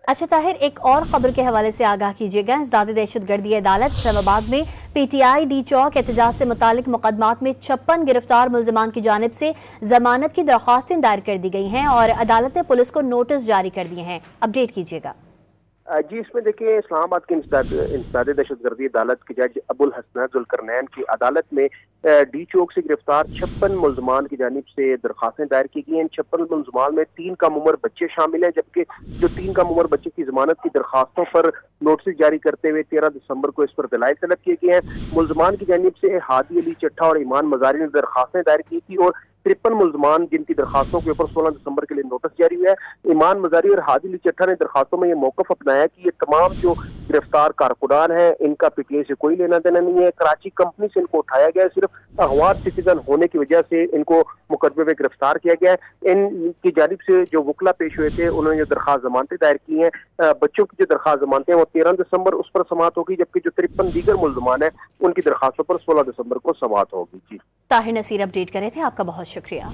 अच्छा ताहिर, एक और खबर के हवाले से आगाह कीजिएगा। इंसदादी दहशतगर्दी अदालत इस्लामाबाद में PTI डी चौक एहतजाज से मुतालिक मुकदमात में 56 गिरफ्तार मुल्जिमान की जानिब से जमानत की दरख्वास्तें दायर कर दी गई हैं और अदालत ने पुलिस को नोटिस जारी कर दिए हैं। अपडेट कीजिएगा। जी, इसमें देखिए इस्लामाबाद की इंसदादी दहशतगर्दी अदालत के जज अबुल हसन जुल्करनैन की अदालत में डी चौक से गिरफ्तार 56 मुल्जमान की जानिब से दरखास्तें दायर की गई हैं। 56 मुल्जमान में 3 कम उम्र बच्चे शामिल हैं, जबकि जो 3 कम उम्र बच्चे की जमानत की दरखास्तों पर नोटिस जारी करते हुए 13 दिसंबर को इस पर दलाइल तलब किए गए हैं। मुल्जमान की जानिब से हादी अली चट्ठा और ईमान मजारी ने दरखास्तें दायर की थी और 53 मुल्जमान जिनकी दरखास्तों के ऊपर 16 दिसंबर के लिए नोटिस जारी हुआ है। ईमान मजारी और हादी अली चट्ठा ने दरखास्तों में यह मौकफ अपनाया कि ये तमाम जो गिरफ्तार कारकुनान हैं इनका PTI से कोई लेना देना नहीं है। कराची कंपनी से इनको उठाया गया, सिर्फ अगवार सिटीजन होने की वजह से इनको मुकदमे में गिरफ्तार किया गया है। इनकी जानिब से जो वकला पेश हुए थे उन्होंने जो दरखास्त जमानतें दायर की हैं, बच्चों की जो दरखास्त जमानतें हैं वो 13 दिसंबर उस पर समाअत होगी, जबकि जो 53 दीगर मुल्जमान है उनकी दरखास्तों पर 16 दिसंबर को समाअत होगी। जी, ताहिर नसीर अपडेट कर रहे थे, आपका बहुत शुक्रिया।